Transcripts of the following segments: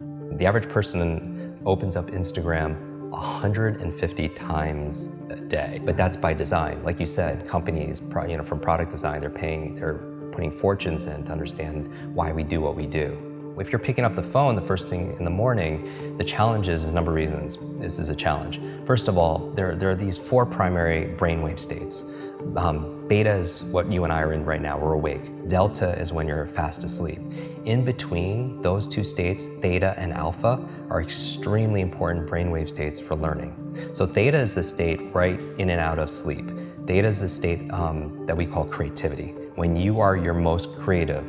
The average person opens up Instagram 150 times a day, but that's by design. Like you said, companies, from product design, they're putting fortunes in to understand why we do what we do. If you're picking up the phone the first thing in the morning, the challenge is a number of reasons. This is a challenge. First of all, there are these 4 primary brainwave states. Beta is what you and I are in right now, we're awake. Delta is when you're fast asleep. In between those 2 states, theta and alpha, are extremely important brainwave states for learning. So theta is the state right in and out of sleep. Theta is the state that we call creativity. When you are your most creative,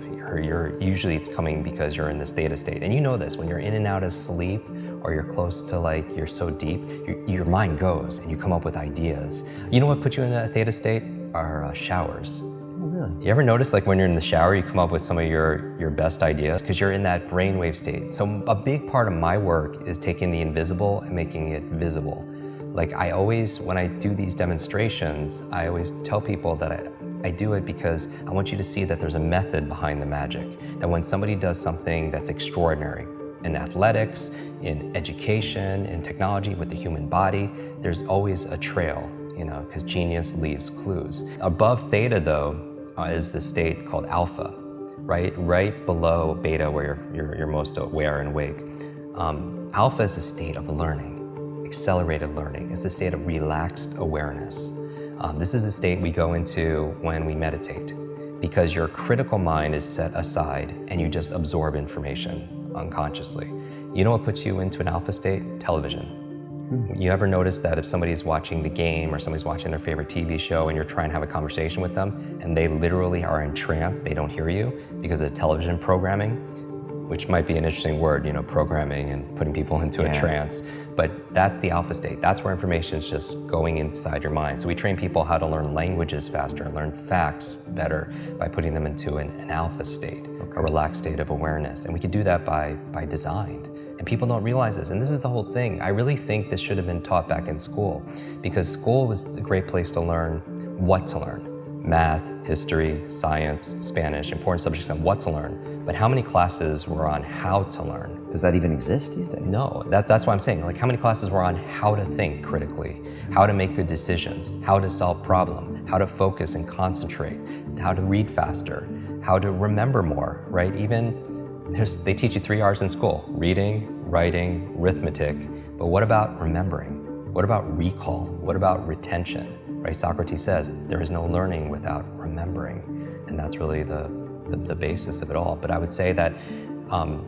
usually it's coming because you're in this theta state. And you know this, when you're in and out of sleep, or you're close to you're so deep, your mind goes and you come up with ideas. You know what puts you in a theta state? Are showers. Oh, really? You ever notice when you're in the shower, you come up with some of your best ideas because you're in that brainwave state. So a big part of my work is taking the invisible and making it visible. When I do these demonstrations, I always tell people that I do it because I want you to see that there's a method behind the magic. That when somebody does something that's extraordinary, in athletics, in education, in technology, with the human body, there's always a trail, because genius leaves clues. Above theta, though, is the state called alpha, right below beta, where you're most aware and awake. Alpha is a state of learning, accelerated learning. It's a state of relaxed awareness. This is a state we go into when we meditate, because your critical mind is set aside and you just absorb information unconsciously. You know what puts you into an alpha state? Television. You ever notice that if somebody's watching the game or somebody's watching their favorite TV show and you're trying to have a conversation with them and they literally are in trance, they don't hear you because of television programming, which might be an interesting word, programming and putting people into a trance. But that's the alpha state. That's where information is just going inside your mind. So we train people how to learn languages faster and learn facts better by putting them into an alpha state, a relaxed state of awareness. And we can do that by design. And people don't realize this. And this is the whole thing. I really think this should have been taught back in school, because school was a great place to learn what to learn. Math, history, science, Spanish, important subjects on what to learn. But how many classes were on how to learn? Does that even exist these days? No, that's what I'm saying. How many classes were on how to think critically, how to make good decisions, how to solve problems, how to focus and concentrate, how to read faster, how to remember more, right? They teach you 3 R's in school: reading, writing, arithmetic. But what about remembering? What about recall? What about retention? Right? Socrates says there is no learning without remembering. And that's really the basis of it all. But I would say that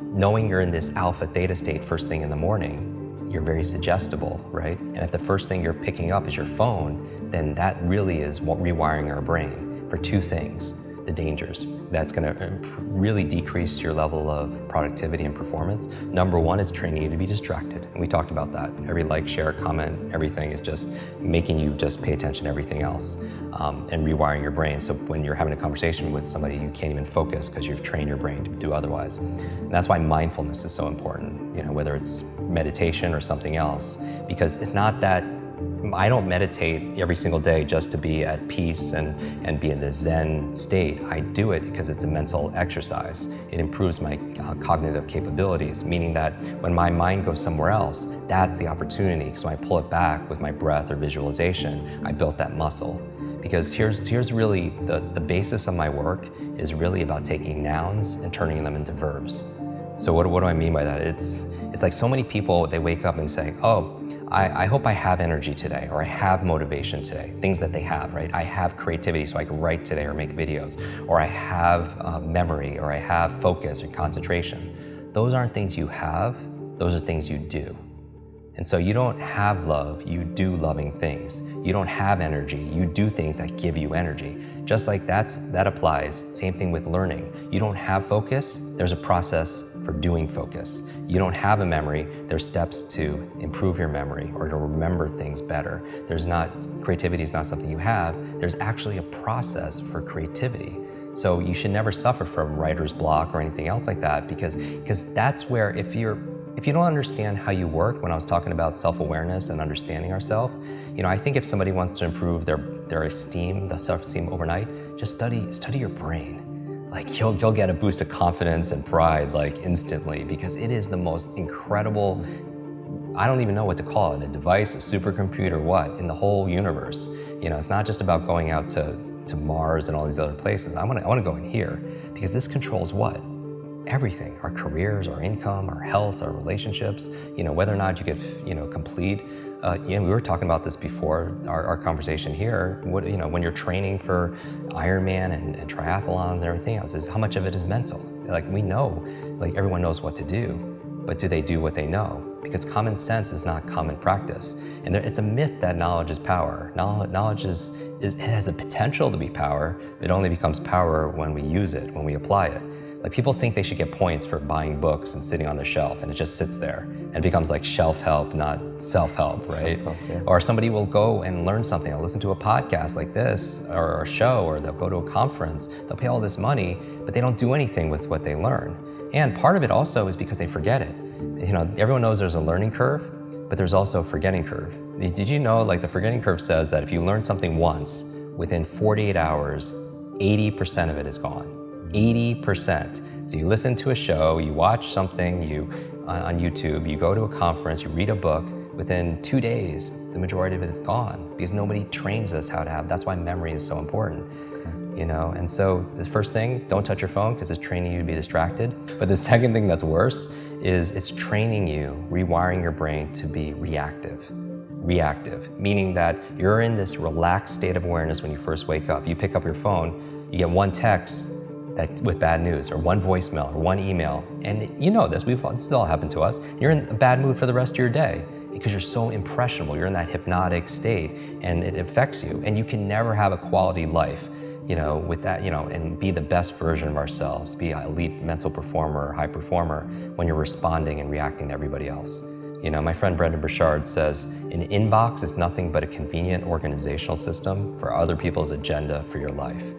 knowing you're in this alpha theta state first thing in the morning, you're very suggestible, right? And if the first thing you're picking up is your phone, then that really is rewiring our brain for 2 things. The dangers. That's going to really decrease your level of productivity and performance. Number 1 is training you to be distracted. And we talked about that. Every like, share, comment, everything is just making you just pay attention to everything else and rewiring your brain. So when you're having a conversation with somebody, you can't even focus because you've trained your brain to do otherwise. And that's why mindfulness is so important, whether it's meditation or something else, because it's not that I don't meditate every single day just to be at peace and be in the Zen state. I do it because it's a mental exercise. It improves my cognitive capabilities, meaning that when my mind goes somewhere else, that's the opportunity. Because when I pull it back with my breath or visualization, I built that muscle. Because here's really the basis of my work is really about taking nouns and turning them into verbs. So what do I mean by that? It's like so many people, they wake up and say, oh, I hope I have energy today, or I have motivation today, things that they have, right? I have creativity so I can write today or make videos, or I have memory, or I have focus or concentration. Those aren't things you have, those are things you do. And so you don't have love, you do loving things. You don't have energy, you do things that give you energy. Just like that applies, same thing with learning. You don't have focus, there's a process for doing focus. You don't have a memory, there's steps to improve your memory or to remember things better. Creativity is not something you have, there's actually a process for creativity. So you should never suffer from writer's block or anything else like that, because that's where if you don't understand how you work, when I was talking about self-awareness and understanding ourselves, I think if somebody wants to improve their esteem, the self-esteem overnight, just study your brain. like you'll get a boost of confidence and pride like instantly, because it is the most incredible, I don't even know what to call it, a device, a supercomputer, what, in the whole universe. You know, it's not just about going out to Mars and all these other places. I want to go in here, because this controls what? Everything, our careers, our income, our health, our relationships, you know, whether or not you get, you know, complete. You know, we were talking about this before our conversation here. What, you know, when you're training for Ironman and triathlons and everything else, is how much of it is mental? Like, we know, like, everyone knows what to do, but do they do what they know? Because common sense is not common practice. And it's a myth that knowledge is power. Knowledge it has the potential to be power. It only becomes power when we use it, when we apply it. Like, people think they should get points for buying books and sitting on the shelf, and it just sits there and becomes like shelf help, not self-help, right? Self-help, yeah. Or somebody will go and learn something. They'll listen to a podcast like this or a show, or they'll go to a conference. They'll pay all this money, but they don't do anything with what they learn. And part of it also is because they forget it. You know, everyone knows there's a learning curve, but there's also a forgetting curve. Did you know, like, the forgetting curve says that if you learn something once, within 48 hours, 80% of it is gone. 80%. So you listen to a show, you watch something on YouTube, you go to a conference, you read a book, within 2 days, the majority of it is gone, because nobody trains us how to have. That's why memory is so important. You know, and so the first thing, don't touch your phone, because it's training you to be distracted. But the second thing that's worse is it's training you, rewiring your brain to be reactive. Reactive, meaning that you're in this relaxed state of awareness when you first wake up. You pick up your phone, you get one text with bad news, or one voicemail, or one email, and you know this has all happened to us. You're in a bad mood for the rest of your day, because you're so impressionable. You're in that hypnotic state, and it affects you. And you can never have a quality life, you know, with that, you know, and be the best version of ourselves, be an elite mental performer or high performer, when you're responding and reacting to everybody else. You know, my friend Brendan Burchard says, an inbox is nothing but a convenient organizational system for other people's agenda for your life.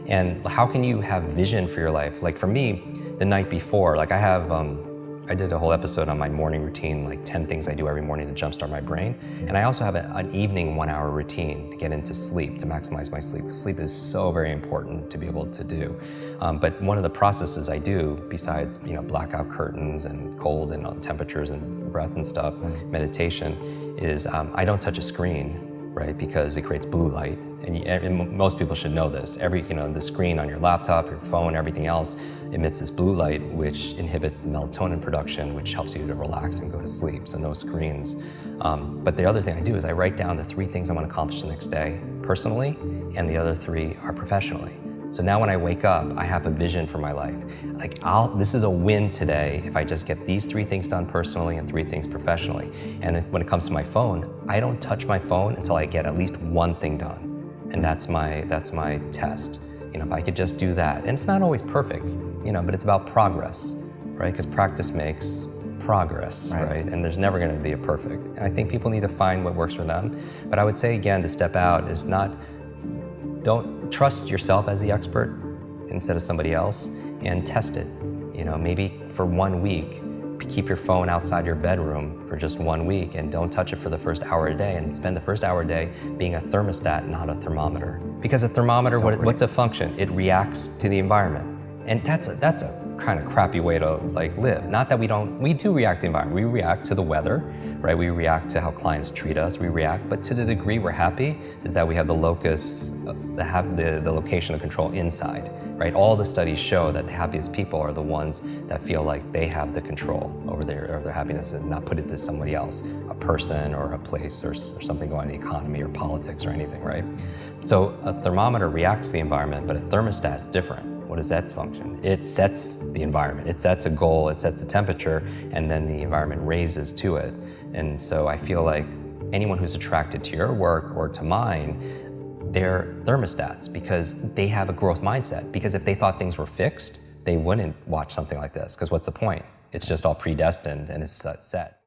And how can you have vision for your life? Like, for me, the night before, like, I did a whole episode on my morning routine, like 10 things I do every morning to jumpstart my brain. And I also have an evening 1 hour routine to get into sleep, to maximize my sleep. Sleep is so very important to be able to do. But one of the processes I do, besides, you know, blackout curtains and cold and temperatures and breath and stuff, meditation, is I don't touch a screen, right? Because it creates blue light. And most people should know this. The screen on your laptop, your phone, everything else emits this blue light, which inhibits the melatonin production, which helps you to relax and go to sleep. So no screens. But the other thing I do is I write down the 3 things I want to accomplish the next day personally, and the other 3 are professionally. So now when I wake up, I have a vision for my life. Like, this is a win today if I just get these 3 things done personally and 3 things professionally. And then when it comes to my phone, I don't touch my phone until I get at least 1 thing done. And that's my test. You know, if I could just do that. And it's not always perfect, you know, but it's about progress, right? Because practice makes progress, right? And there's never going to be a perfect. And I think people need to find what works for them. But I would say, again, to step out is don't trust yourself as the expert instead of somebody else, and test it. You know, maybe for 1 week, keep your phone outside your bedroom for just 1 week, and don't touch it for the first hour a day, and spend the first hour a day being a thermostat, not a thermometer. Because a thermometer, what's a function? It reacts to the environment. And that's a kind of crappy way to like live. Not that we do react to the environment. We react to the weather, right? We react to how clients treat us. We react, but to the degree we're happy is that we have the locus, the location of control inside, right? All the studies show that the happiest people are the ones that feel like they have the control over their happiness, and not put it to somebody else, a person or a place or something going on in the economy or politics or anything, right? So a thermometer reacts to the environment, but a thermostat is different. What does that function? It sets the environment. It sets a goal, it sets a temperature, and then the environment raises to it. And so I feel like anyone who's attracted to your work or to mine, they're thermostats, because they have a growth mindset. Because if they thought things were fixed, they wouldn't watch something like this, because what's the point? It's just all predestined and it's set.